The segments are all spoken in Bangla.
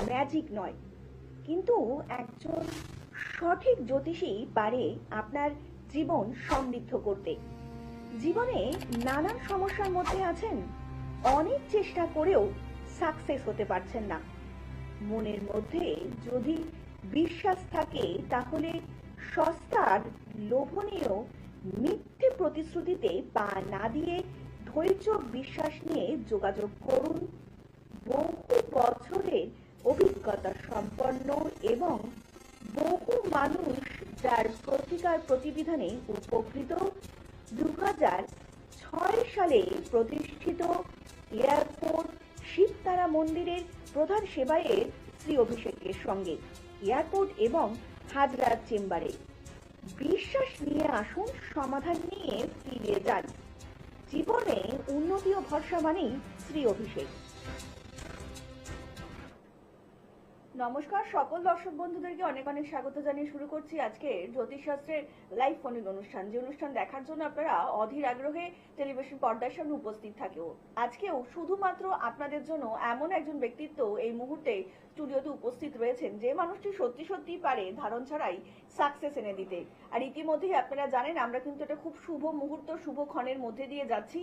ম্যাজিক নয়, কিন্তু একজন সঠিক জ্যোতিষী পারে আপনার জীবন সমৃদ্ধ করতে। জীবনে নানান সমস্যার মধ্যে আছেন, অনেক চেষ্টা করেও সাকসেস হতে পারছেন না। মনের মধ্যে যদি বিশ্বাস থাকে তাহলে সস্তার লোভনীয় মিথ্যে প্রতিশ্রুতিতে পা না দিয়ে ধৈর্য বিশ্বাস নিয়ে যোগাযোগ করুন। বহু বছরের অভিজ্ঞতা সম্পন্ন এবং বহু মানুষ যার প্রতিকার প্রতিবিধানে উপকৃত 2006 সালে প্রতিষ্ঠিত এয়ারপোর্ট শিবতারা মন্দিরের প্রধান সেবায়ের শ্রী অভিষেকের সঙ্গে এয়ারপোর্ট এবং হাজরা চেম্বারে বিশ্বাস নিয়ে আসুন, সমাধান নিয়ে ফিরে যান। জীবনে উন্নতি ও ভরসা মানেই শ্রী অভিষেক। নমস্কার সকল দর্শক বন্ধুদেরকে অনেক অনেক স্বাগত জানিয়ে শুরু করছি আজকে জ্যোতিষশাস্ত্রের লাইভ ফোনের অনুষ্ঠান। যে অনুষ্ঠান দেখার জন্য আপনারা অধীর আগ্রহে টেলিভিশন পর্দার সামনে উপস্থিত থাকেও, আজকেও শুধুমাত্র আপনাদের জন্য এমন একজন ব্যক্তিত্ব এই মুহূর্তে স্টুডিওতে উপস্থিত রয়েছেন যে মানুষটি সত্যি সত্যি পারে ধারণ ছাড়াই সাকসেস এনে দিতে। আর ইতিমধ্যেই আপনারা জানেন আমরা কিন্তু এটা খুব শুভ মুহূর্ত, শুভ ক্ষণের মধ্যে দিয়ে যাচ্ছি।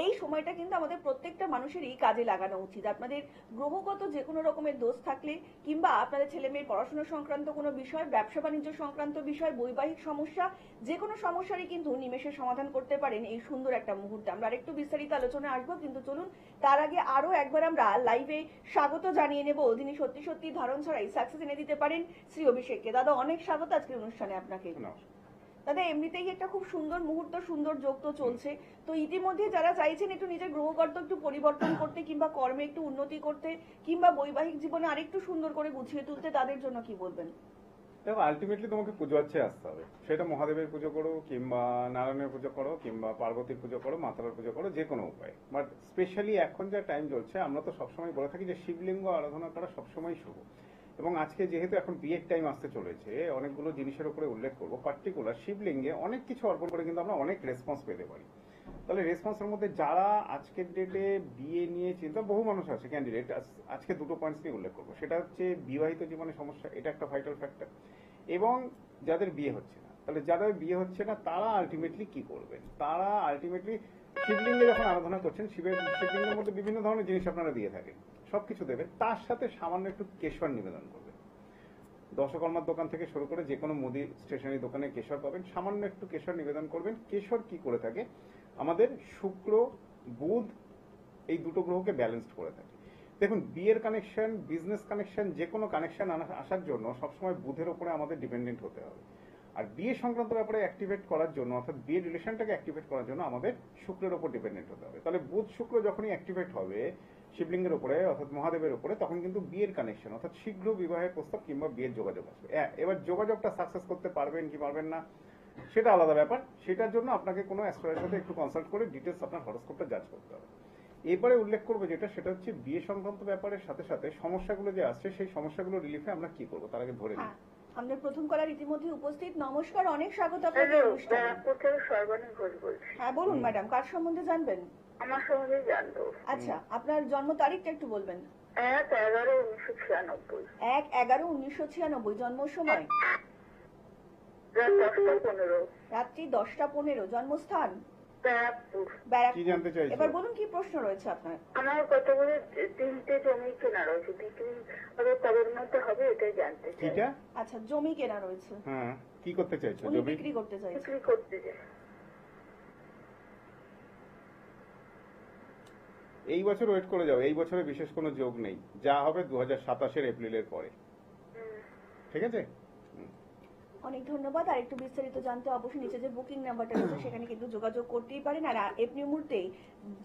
এই সময়টা কিন্তু আমাদের প্রত্যেকটা মানুষেরই কাজে লাগানো উচিত। আপনাদের গ্রহগত যে কোনো রকমের দোষ থাকলে কিংবা আপনাদের ছেলে মেয়ের পড়াশোনা সংক্রান্ত কোনো বিষয়, ব্যবসা বাণিজ্য সংক্রান্ত বিষয়, বৈবাহিক সমস্যা, যে কোনো সমস্যারই কিন্তু নিমেষে সমাধান করতে পারেন এই সুন্দর একটা মুহূর্তে। আমরা আরেকটু বিস্তারিত আলোচনায় আসবো, কিন্তু চলুন তার আগে আরো একবার আমরা লাইভে স্বাগত জানিয়ে নেব যিনি সত্যি সত্যি ধারণ ছাড়াই সাকসেস এনে দিতে পারেন, শ্রী অভিষেককে। দাদা অনেক স্বাগত আজকের অনুষ্ঠানে আপনাকে। দাদা এমনিতেই একটা খুব সুন্দর মুহূর্ত, সুন্দর যোগ তো চলছে, তো ইতিমধ্যে যারা চাইছেন একটু নিজের গ্রহগর্ত একটু পরিবর্তন করতে কিংবা কর্মে একটু উন্নতি করতে কিংবা বৈবাহিক জীবনে আরেকটু সুন্দর করে গুছিয়ে তুলতে, তাদের জন্য কি বলবেন? দেখো, আলটিমেটলি তোমাকে পুজো আছে আসতে হবে। সেটা মহাদেবের পুজো করো কিংবা নারায়ণের পুজো করো কিংবা পার্বতীর পুজো করো, মাতার পুজো করো, যে কোনো উপায়। বাট স্পেশালি এখন যা টাইম চলছে, আমরা তো সবসময় বলে থাকি যে শিবলিঙ্গ আরাধনা করা সবসময় শুভ। এবং আজকে যেহেতু এখন বিয়ের টাইম আসতে চলেছে, অনেকগুলো জিনিসের উপরে উল্লেখ করবো। পার্টিকুলার শিবলিঙ্গে অনেক কিছু অর্পণ করে কিন্তু আমরা অনেক রেসপন্স পেতে পারি। তাহলে রেসপন্সের মধ্যে যারা আজকের ডেটে বিয়ে নিয়ে চিন্তা, বহু মানুষ আছে ক্যান্ডিডেট, আজকে দুটো পয়েন্টস নিয়ে উল্লেখ করবো। সেটা হচ্ছে বিবাহিত জীবনের সমস্যা, এটা একটা ভাইটাল ফ্যাক্টর, এবং যাদের বিয়ে হচ্ছে না। তাহলে যাদের বিয়ে হচ্ছে না তারা আলটিমেটলি কি করবেন? তারা আলটিমেটলি শিবলিঙ্গে যখন আরাধনা করছেন, শিবলিঙ্গের মধ্যে বিভিন্ন ধরনের জিনিস আপনারা দিয়ে থাকেন, সবকিছু দেবেন, তার সাথে সামান্য একটু কেশর নিবেদন করবেন। দশকর্মার দোকান থেকে শুরু করে যে কোনো মুদি স্টেশনারি দোকানে কেশর পাবেন, সামান্য একটু কেশর নিবেদন করবেন। কেশর কি করে থাকে? আমাদের শুক্র, বুধ, এই দুটো গ্রহকে ব্যালেন্সড করে থাকে। দেখুন, বিয়ের কানেকশন, বিজনেস কানেকশন, যে কোনো কানেকশন আসার জন্য সবসময় বুধের ওপরে আমাদের ডিপেন্ডেন্ট হতে হবে। আর বিয়ে সংক্রান্ত ব্যাপারে অ্যাক্টিভেট করার জন্য, অর্থাৎ বিয়ের রিলেশনটাকে অ্যাক্টিভেট করার জন্য আমাদের শুক্রের ওপর ডিপেন্ডেন্ট হতে হবে। তাহলে বুধ শুক্র যখনই অ্যাক্টিভেট হবে শিবলিঙ্গের উপরে অর্থাৎ মহাদেবের উপরে, তখন কিন্তু বিয়ের কানেকশন অর্থাৎ শীঘ্র বিবাহের প্রস্তাব কিংবা বিয়ের যোগাযোগ আসবে। এবার যোগাযোগটা সাকসেস করতে পারবেন কি পারবেন না সেটা আলাদা ব্যাপার। সেটার জন্য আপনাকে কোনো অ্যাস্ট্রোলজারের সাথে একটু কনসাল্ট করে ডিটেলস আপনার হরোস্কোপটা জাজ করতে হবে। এরপরে উল্লেখ করবো যেটা, সেটা হচ্ছে বিয়ে সংক্রান্ত ব্যাপারের সাথে সাথে সমস্যাগুলো যে আসছে, সেই সমস্যাগুলো রিলিফে আমরা কি করবো তার আগে ধরে নিই। আমাদের প্রথম কলার ইতিমধ্যে উপস্থিত। নমস্কার, অনেক স্বাগত আপনাকে অনুষ্ঠানে। হ্যাঁ বলুন ম্যাডাম, কার সম্বন্ধে জানবেন? আমার সম্বন্ধে জানবো। আচ্ছা, আপনার জন্ম তারিখটা একটু বলবেন? 1/11/1996। 1/11/1996। জন্ম সময়? রাত্রি 10টা 15। জন্মস্থান? কি জানতে চাইছেন? এবার বলুন কি প্রশ্ন রয়েছে আপনার? আমার কতগুলো 3টে জমি কেনা রয়েছে, বিক্রি হবে কবের মধ্যে হবে এটাই জানতে চাই। কিটা? আচ্ছা, জমি কেনা রয়েছে। হ্যাঁ, কি করতে চাইছো? উনি জমি বিক্রি করতে চাইছেন। বিক্রি করতে চাই। এই বছর ওয়েট করে যাও, এই বছরে বিশেষ কোনো যোগ নেই, যা হবে 2027 এপ্রিলের পরে। ঠিক আছে? অনেক ধন্যবাদ। আর একটু বিস্তারিত জানতে অবশ্যই নিচে যে বুকিং নাম্বারটা রয়েছে সেখানে কিন্তু যোগাযোগ করতেই পারেন। আর এমনি মুহূর্তে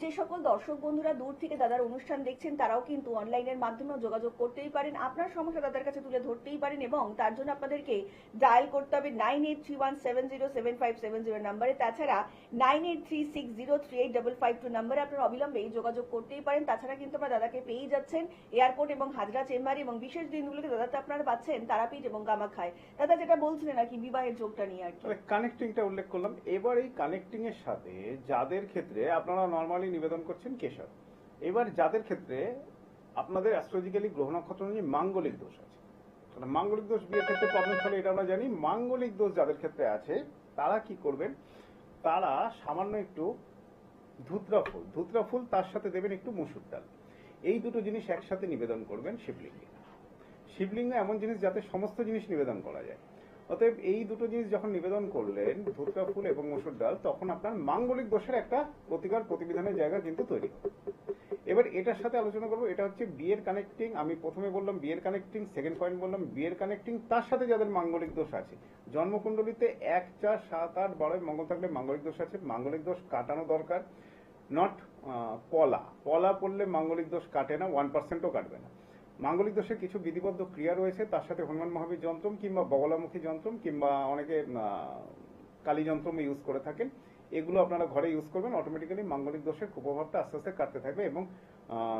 যে সকল দর্শক বন্ধুরা দূর থেকে দাদার অনুষ্ঠান দেখছেন তারাও কিন্তু অনলাইনের মাধ্যমে যোগাযোগ করতেই পারেন, আপনার সমস্যা দাদার কাছে তুলে ধরতেই পারেন, এবং তার জন্য আপনাদেরকে ডায়াল করতে হবে 9831707570 নাম্বারে। তাছাড়া 9836038552 নাম্বারে আপনার অবিলম্বে যোগাযোগ করতেই পারেন। তাছাড়া কিন্তু আপনারা দাদাকে পেয়েই যাচ্ছেন এয়ারপোর্ট এবং হাজরা চেম্বারে, এবং বিশেষ দিনগুলোকে দাদাতে আপনারা পাচ্ছেন তারাপীঠ এবং কামাখ্যায়। দাদা যেটা বলছিলেন আর কি বিবাহের যোগটা নিয়ে আর কি, কানেক্টিংটা উল্লেখ করলাম। এবার এই কানেক্টিং এর সাথে যাদের ক্ষেত্রে আপনারা নরমালি নিবেদন করছেন কেশর, এবার যাদের ক্ষেত্রে আপনাদের অ্যাস্ট্রোলজিক্যালি গ্রহ নক্ষত্র অনুযায়ী মাঙ্গলিক দোষ আছে। কারণ মাঙ্গলিক দোষ বিয়ের ক্ষেত্রে প্রবলেম হলে এটা আমরা জানি। মাঙ্গলিক দোষ যাদের ক্ষেত্রে আছে তারা কি করবেন, তারা সামান্য একটু ধুতরা ফুল তার সাথে দেবেন একটু মসুর ডাল, এই দুটো জিনিস একসাথে নিবেদন করবেন শিবলিঙ্গে। শিবলিঙ্গ এমন জিনিস যাতে সমস্ত জিনিস নিবেদন করা যায়। অতএব এই দুটো জিনিস যখন নিবেদন করলেন, ধুতরা ফুল এবং মসুর ডাল, তখন আপনার মাঙ্গলিক দোষের একটা প্রতিকার প্রতিবিধানের জায়গা কিন্তু তৈরি হবে। এবার এটার সাথে আলোচনা করবো, এটা হচ্ছে বিয়ের কানেক্টিং। আমি প্রথমে বললাম বিয়ের কানেক্টিং, সেকেন্ড পয়েন্ট বললাম বিয়ের কানেক্টিং, তার সাথে যাদের মাঙ্গলিক দোষ আছে। জন্মকুণ্ডলিতে 1, 4, 7, 8, 12 মঙ্গল থাকলে মাঙ্গলিক দোষ আছে, মাঙ্গলিক দোষ কাটানো দরকার। নট পলা পড়লে মাঙ্গলিক দোষ কাটে না, 1%ও কাটবে না। মাঙ্গলিক দোষের কিছু বিধিবদ্ধ ক্রিয়া রয়েছে, তার সাথে হনুমান মহাবীর যন্ত্রম কিংবা বগলামুখী যন্ত্রম কিংবা অনেকে কালী যন্ত্রম ইউজ করে থাকেন। এগুলো আপনারা ঘরে ইউজ করবেন, অটোমেটিক্যালি মাঙ্গলিক দোষের কুপ্রভাবটা আস্তে আস্তে কাটতে থাকবে এবং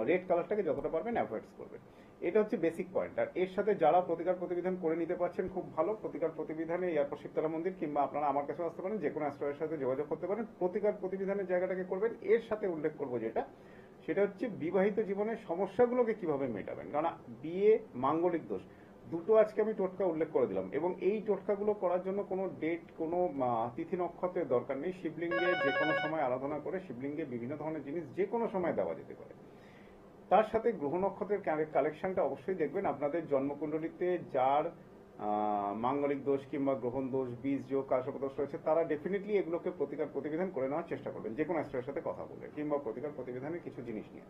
রেড কালারটাকে যতটা পারবেন অ্যাভয়েড করবেন। এটা হচ্ছে বেসিক পয়েন্ট। আর এর সাথে যারা প্রতিকার প্রতিবিধান করে নিতে পারছেন খুব ভালো। প্রতিকার প্রতিবিধানে এয়ারপোর্ট শিবতলা মন্দির কিংবা আপনারা আমার কাছে আসতে পারেন, যে কোনো অ্যাস্ট্রোলজারের সাথে যোগাযোগ করতে পারেন। প্রতিকার প্রতিবিধানের জায়গাটাকে করবেন। এর সাথে উল্লেখ করবো সেটা হচ্ছে বিবাহিত জীবনের সমস্যাগুলোকে কিভাবে মেটাবেন। কারণ বিয়ে, মাঙ্গলিক দোষ দুটো আজকে আমি টোটকা উল্লেখ করে দিলাম, এবং এই টোটকাগুলো করার জন্য কোনো ডেট, কোনো তিথি নক্ষত্রের দরকার নেই। শিবলিঙ্গে যে কোনো সময় আরাধনা করে শিবলিঙ্গে বিভিন্ন ধরনের জিনিস যে কোনো সময় দেওয়া যেতে পারে। তার সাথে গ্রহ নক্ষত্রের কালেকশনটা অবশ্যই দেখবেন। আপনাদের জন্মকুণ্ডলিতে যার মাঙ্গলিক দোষ কিংবা গ্রহণ দোষ, বীজ যোগ, কালসর্প দোষ রয়েছে, তারা ডেফিনেটলি এগুলোকে প্রতিকার প্রতিবিধান করে নেওয়ার চেষ্টা করবেন, যে কোনো অ্যাস্ট্রোলজারের সাথে কথা বলে কিংবা প্রতিকার প্রতিবিধানের কিছু জিনিস নিয়ে।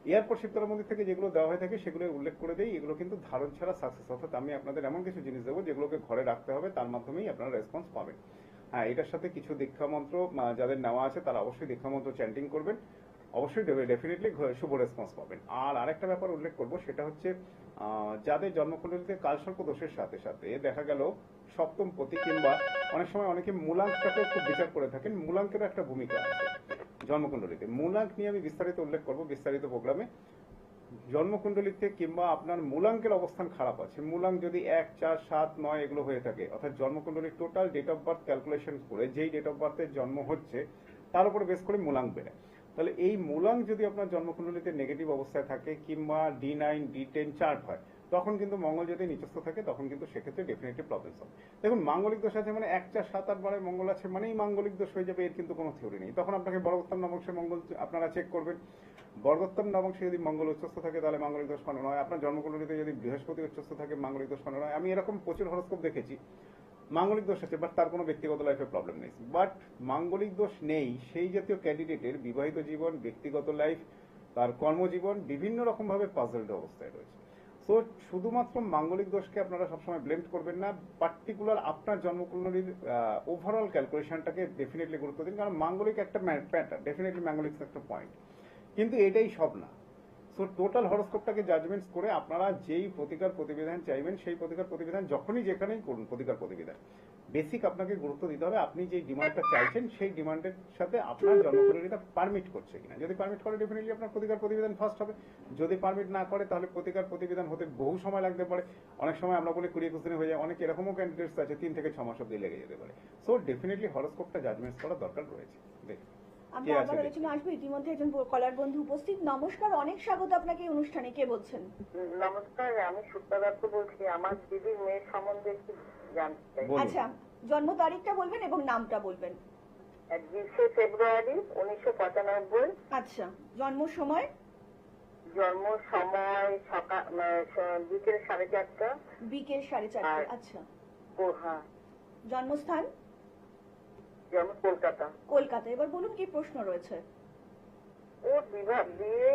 এয়ারপোর্ট শিবতলা মন্দির থেকে যেগুলো দেওয়া হয়ে থাকে সেগুলো উল্লেখ করে দেই। এগুলো কিন্তু ধারণ ছাড়া সাকসেস, অর্থাৎ আমি আপনাদের এমন কিছু জিনিস দেবো যেগুলোকে ঘরে রাখতে হবে, তার মাধ্যমেই আপনারা রেসপন্স পাবেন। হ্যাঁ, এটার সাথে কিছু দীক্ষা মন্ত্র যাদের নেওয়া আছে তারা অবশ্যই দীক্ষা মন্ত্র চ্যান্টিং করবেন, অবশ্যই ডেফিনেটলি শুভ রেসপন্স পাবেন। আর আরেকটা ব্যাপার উল্লেখ করবো, সেটা হচ্ছে যাদের জন্মকুণ্ডলিতে কালসর্প দোষের সাথে সাথে দেখা গেল সপ্তম পতি কিংবা অনেক সময় অনেকে মূলাঙ্কটাকেও খুব বিচার করে থাকেন, মূলাঙ্কেরও একটা ভূমিকা আছে জন্মকুণ্ডলিতে। মূলাঙ্ক নিয়ে আমি বিস্তারিত উল্লেখ করবো বিস্তারিত প্রোগ্রামে। জন্মকুণ্ডলিতে কিংবা আপনার মূলাঙ্কের অবস্থান খারাপ আছে, মূলাঙ্ক যদি 1, 4, 7, 9 এগুলো হয়ে থাকে, অর্থাৎ জন্মকুণ্ডলীর total date of birth calculation করে যেই ডেট অফ বার্থে জন্ম হচ্ছে তার উপরে বেস করে মূলাঙ্ক বেড়ে। তাহলে এই মূলাঙ্ক যদি আপনার জন্মকুণ্ডলিতে নেগেটিভ অবস্থায় থাকে কিংবা D9, D10 চার্ট হয়, তখন কিন্তু মঙ্গল যদি নিচস্থ থাকে তখন কিন্তু সেক্ষেত্রে ডেফিনেটলি প্রবলেম হবে। দেখুন, মাঙ্গলিক দোষ আছে মানে 1, 4, 7, 8, 12 মঙ্গল আছে মানেই মাঙ্গলিক দোষ হয়ে যাবে, এর কিন্তু কোনো থিওরি নেই। তখন আপনাকে বর্গোত্তম নবংশে মঙ্গল আপনারা চেক করবেন। বর্গোত্তম নবংশে যদি মঙ্গল উচ্চস্থ থাকে তাহলে মাঙ্গলিক দোষ খণ্ডন হয়। আপনার জন্মকুণ্ডলিতে যদি বৃহস্পতি উচ্চস্থ থাকে মাঙ্গলিক দোষ খণ্ডন হয়। আমি এরকম প্রচুর হরস্কোপ দেখেছি, মাঙ্গলিক দোষ আছে বাট তার কোনো ব্যক্তিগত লাইফে প্রবলেম নেই। বাট মাঙ্গলিক দোষ নেই সেই জাতীয় ক্যান্ডিডেটের বিবাহিত জীবন, ব্যক্তিগত লাইফ, তার কর্মজীবন বিভিন্ন রকম ভাবে পাজলড অবস্থায় রয়েছে। সো শুধুমাত্র মাঙ্গলিক দোষকে আপনারা সবসময় ব্লেম করবেন না, পার্টিকুলার আপনার জন্মকুণ্ডলীর ওভারঅল ক্যালকুলেশনটাকে ডেফিনেটলি গুরুত্ব দিন। কারণ মাঙ্গলিক একটা প্যাটার্ন, ডেফিনেটলি মাঙ্গলিক একটা পয়েন্ট, কিন্তু এটাই সব না। সো টোটাল হরস্কোপটাকে জাজমেন্টস করে আপনারা যেই প্রতিকার প্রতিবিধান চাইবেন সেই প্রতিকার প্রতিবিধান যখনই যেখানেই করুন, প্রতিকার প্রতিবিধান বেসিক আপনাকে গুরুত্ব দিতে হবে আপনি যেই ডিমান্ডটা চাইছেন সেই ডিমান্ডের সাথে আপনার জন্মকুণ্ডলীটা পারমিট করছে কিনা। যদি পারমিট করে ডেফিনেটলি আপনার প্রতিকার প্রতিবিধান ফার্স্ট হবে। যদি পারমিট না করে তাহলে প্রতিকার প্রতিবিধান হতে বহু সময় লাগতে পারে। অনেক সময় আমরা বলি 20-21 দিনে হয়ে যায়, অনেক এরকমও ক্যান্ডিডেটস আছে 3 থেকে 6 মাস অব্দি লেগে যেতে পারে। সো ডেফিনেটলি হরস্কোপটা জাজমেন্টস করা দরকার রয়েছে। দেখুন আমরা আবার আলোচনা আসবো। ইতিমধ্যে একজন কলার বন্ধু উপস্থিত। নমস্কার, অনেক স্বাগত আপনাকে এই অনুষ্ঠানে। কে বলছেন? নমস্কার, আমি সুপ্তা দত্ত বলছি। আমার দিদির মেয়ের সম্বন্ধে একটু জানতে চাই। আচ্ছা, জন্ম তারিখটা বলবেন এবং নামটা বলবেন। 20 ফেব্রুয়ারি 1995। আচ্ছা, জন্ম সময়? জন্ম সময় সকাল বিকেল 4:30। বিকেল 4:30। আচ্ছা, হ্যাঁ। জন্মস্থান? জন্ম কলকাতা। কলকাতা। এবার বলুন কি প্রশ্ন রয়েছে? ওর বিয়ে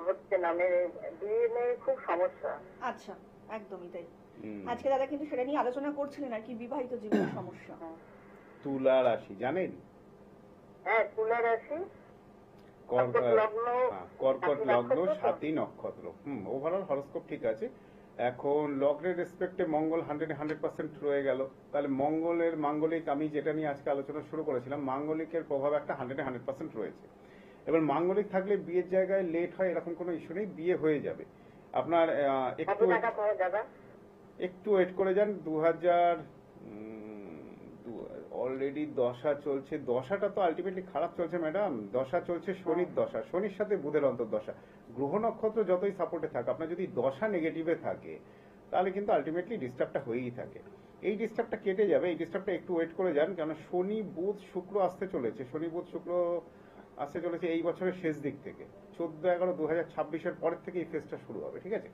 হচ্ছে না, বিয়ে নিয়ে খুব সমস্যা। আচ্ছা, একদমই তাই। আজকে দাদা কিন্তু সেটা নিয়ে আলোচনা করছিলেন আর কি, বিবাহিত জীবনের সমস্যা। তুলা রাশি জানেন? হ্যাঁ, তুলা রাশি, কর্কট লগ্ন, 7ই নক্ষত্র। ওভারঅল হরস্কোপ ঠিক আছে। এখন লগ্নের রেসপেক্টে মঙ্গল 100% রয়ে গেল। তাহলে মঙ্গলের মাঙ্গলিক, আমি যেটা নিয়ে আজকে আলোচনা শুরু করেছিলাম, মাঙ্গলিকের প্রভাব একটা 100% রয়েছে। এবার মাঙ্গলিক থাকলে বিয়ের জায়গায় লেট হয় এরকম কোনো ইস্যু নেই, বিয়ে হয়ে যাবে। আপনার একটু ওয়েট করে যান। 2000 অলরেডি দশা চলছে, দশাটা তো আলটিমেটলি খারাপ চলছে ম্যাডাম। দশা চলছে শনির দশা, শনির সাথে বুধের অন্তর্দশা। গ্রহ নক্ষত্র যতই সাপোর্টে থাকে, আপনার যদি দশা নেগেটিভে থাকে তাহলে কিন্তু আলটিমেটলি ডিস্টার্বটা হয়েই থাকে। এই ডিস্টার্বটা কেটে যাবে, এই ডিস্টার্বটা একটু ওয়েট করে যান, কারণ শনি বুধ শুক্র আসতে চলেছে, শনি বুধ শুক্র আসতে চলেছে এই বছরের শেষ দিক থেকে, 14/11/2026 পরের থেকে এই ফেজটা শুরু হবে, ঠিক আছে?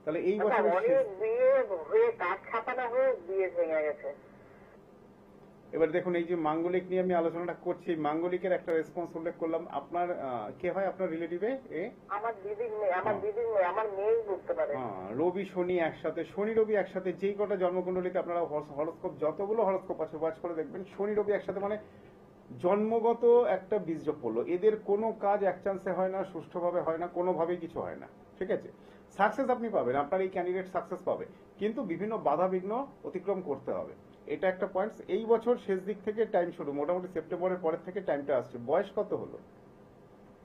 তাহলে এই বছরের অনেক বিয়ে হয়ে কাজ ছাপানো হয়ে বিয়ে ভেঙে গেছে। এবার দেখুন, এই যে মাঙ্গলিক নিয়ে আমি আলোচনাটা করছি, মাঙ্গলিকের একটা রেসপন্স উল্লেখ করলাম। আপনার কে হয় আপনার রিলেটিভে? আমার দিদির মেয়ে, আমার মেয়েই বুঝতে পারে। রবি শনি একসাথে, শনি রবি একসাথে, যেই কটা জন্মকুণ্ডলিতে আপনারা হরস্কোপ, যতগুলো হরস্কোপ আছে ওয়াচ করে দেখবেন, শনি রবি একসাথে মানে জন্মগত একটা বীজযোগ পড়লো। এদের কোনো কাজ এক চান্সে হয় না, সুষ্ঠুভাবে হয় না, কোনোভাবেই কিছু হয় না, ঠিক আছে? সাকসেস আপনি পাবেন, আপনার এই ক্যান্ডিডেট সাকসেস পাবে, কিন্তু বিভিন্ন বাধা বিঘ্ন অতিক্রম করতে হবে, এটা একটা পয়েন্ট। এই বছর শেষ দিক থেকে টাইম শুরু, মোটামুটি সেপ্টেম্বরের পরের থেকে টাইমটা আসছে। বয়স কত হলো?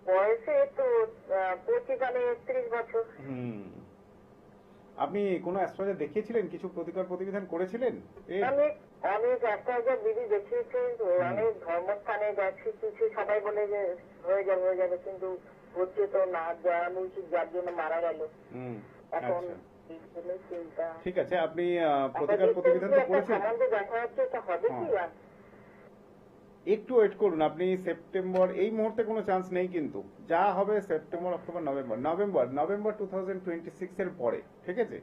বয়সে তো 25-30 বছর। আপনি কোনো অ্যাস্ট্রোলজার দেখিয়েছিলেন, কিছু প্রতিকার প্রতিবিধান করেছিলেন? অনেক অ্যাস্ট্রোলজার দিদি দেখিয়েছে, অনেক ধর্মস্থানে যাচ্ছি, কিছু সবাই বলে যে হয়ে যাবে, কিন্তু হচ্ছে তো না, যারা উচিত যার জন্য মারা গেল। এখন ঠিক আছে, আপনি প্রতিকার প্রতিবিধান তো করেছেন, দেখা যাচ্ছে এটা হবে কি? একটু ওয়েট করুন আপনি। সেপ্টেম্বর এই মুহূর্তে কোনো চান্স নেই, কিন্তু যা হবে সেপ্টেম্বর, অক্টোবর, নভেম্বর 2026 এর পরে, ঠিক আছে?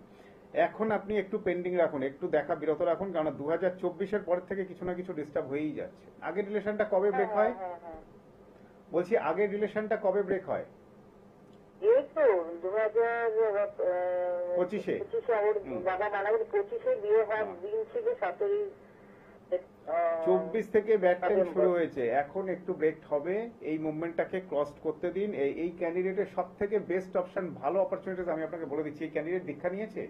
এখন আপনি একটু পেন্ডিং রাখুন, একটু দেখা বিরত রাখুন, কারণ 2024 পরের থেকে কিছু না কিছু ডিস্টার্ব হয়েই যাচ্ছে। আগের রিলেশনটা কবে ব্রেক হয় বলছি, আগের রিলেশনটা কবে ব্রেক হয়? এই তো 2025 বাবা মারা গেল, 25 বিয়ে হওয়ার দিন ছিল 17। 24 থেকে ব্যাড টাইম শুরু হয়েছে, এখন একটু ব্রেক হবে, এই মুভমেন্টটাকে ক্রস করতে দিন। এই ক্যান্ডিডেটের সব থেকে বেস্ট অপশন, ভালো অপরচুনিটিস আমি আপনাকে বলে দিচ্ছি। এই ক্যান্ডিডেট দীক্ষা নিয়েছে,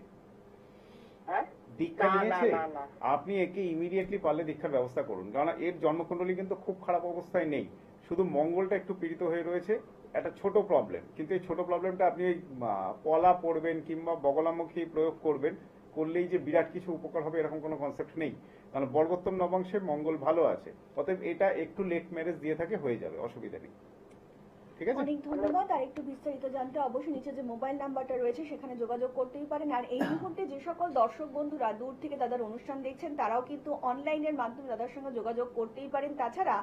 আপনি একে ইমিডিয়েটলি পারলে দীক্ষার ব্যবস্থা করুন, কারণ এর জন্মকুণ্ডলী কিন্তু খুব খারাপ অবস্থায় নেই, শুধু মঙ্গলটা একটু পীড়িত হয়ে রয়েছে, একটা ছোট প্রবলেম। কিন্তু এই ছোট প্রবলেমটা আপনি পলা পড়বেন কিংবা বগলামুখী প্রয়োগ করলেই যে বিরাট কিছু উপকার হবে এরকম কোনো কনসেপ্ট নেই, কারণ বর্গোত্তম নবাংশে মঙ্গল ভালো আছে, অতএব এটা একটু লেট ম্যারেজ দিয়ে থাকে, হয়ে যাবে, অসুবিধা নেই, ঠিক আছে? অনেক ধন্যবাদ। আর একটু বিস্তারিত জানতে অবশ্যই নিচে যে মোবাইল নাম্বারটা রয়েছে সেখানে যোগাযোগ করতেই পারেন। আর এই মুহূর্তে যে সকল দর্শক বন্ধুরা দূর থেকে দাদার অনুষ্ঠান দেখছেন তারাও কিন্তু অনলাইনের মাধ্যমে দাদার সঙ্গে যোগাযোগ করতেই পারেন। তাছাড়া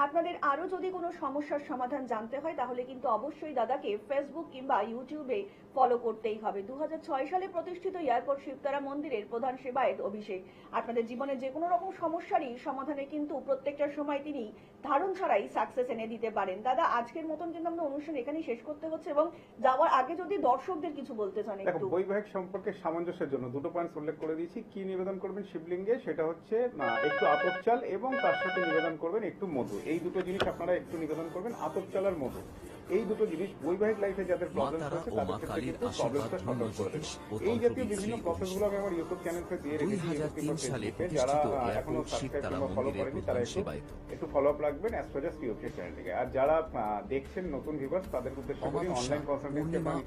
আপনাদের আরো যদি কোনো সমস্যার সমাধান জানতে হয় তাহলে কিন্তু অবশ্যই দাদাকে ফেসবুক কিংবা ইউটিউবে ফলো করতেই হবে। 2006 সালে প্রতিষ্ঠিত এয়ারপোর্ট শিবতারা মন্দিরের প্রধান সেবায়েত অভিষেক আপনাদের জীবনে যে কোনো রকম সমস্যারই সমাধানে কিন্তু প্রত্যেকটা সময় তিনি ধারণ ছাড়াই সাকসেস এনে দিতে পারেন। দাদা, আজকের মতন কিন্তু আমরা অনুষ্ঠান এখানেই শেষ করতে হচ্ছে, এবং যাওয়ার আগে যদি দর্শকদের কিছু বলতে চান একটু। বৈবাহিক সম্পর্কে সামঞ্জস্যের জন্য দুটো পয়েন্ট উল্লেখ করে দিয়েছি। কি নিবেদন করবেন শিবলিঙ্গে, সেটা হচ্ছে একটু আতপ চাল, এবং তার সাথে নিবেদন করবেন একটু মধু। এই দুটো জিনিস আপনারা একটু নিবেদন করবেন, আতপ চাল আর মধু। এই দুটো জিনিস বৈবাহিক লাইফে যাদের প্রবলেম হচ্ছে তাদের ক্ষেত্রে কিন্তু প্রবলেমটা সলভ করে দেবে। এই জাতীয় বিভিন্ন প্রসেসগুলো আমি আমার ইউটিউব চ্যানেলে দিয়ে রেখেছি, যারা এখনো সাবস্ক্রাইব কিংবা ফলো করেনি তারা একটু ফলো আপ রাখবেন অ্যাস্ট্রোলজার অফিসিয়াল চ্যানেলটিকে। আর যারা দেখছেন নতুন ভিউয়ার্স, তাদের উদ্দেশ্য করি অনলাইন কনসালটেন্সি নিতে পারেন।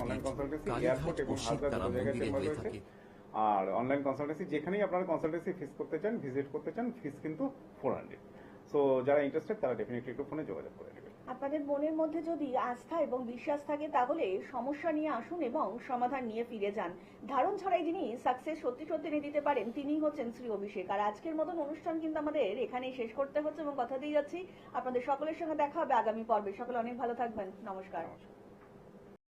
অনলাইন কনসালটেন্সি এয়ারপোর্ট এবং হালদা দুটো জায়গায় চেম্বার রয়েছে। আর অনলাইন কনসালটেন্সি যেখানেই আপনারা কনসালটেন্সি ফিস করতে চান, ভিজিট করতে চান, ফিস কিন্তু 400। সো যারা ইন্টারেস্টেড তারা ডেফিনেটলি একটু ফোনে যোগাযোগ করে নেবেন। আপনাদের মনের মধ্যে যদি আস্থা এবং বিশ্বাস থাকে তাহলে সমস্যা নিয়ে আসুন এবং সমাধান নিয়ে ফিরে যান। ধারণ ছাড়াই যিনি সাকসেস সত্যি সত্যি এনে দিতে পারেন তিনিই হচ্ছেন শ্রী অভিষেক। আর আজকের মতন অনুষ্ঠান কিন্তু আমাদের এখানেই শেষ করতে হচ্ছে, এবং কথা দিয়ে যাচ্ছি আপনাদের সকলের সঙ্গে দেখা হবে আগামী পর্বে। সকলে অনেক ভালো থাকবেন, নমস্কার।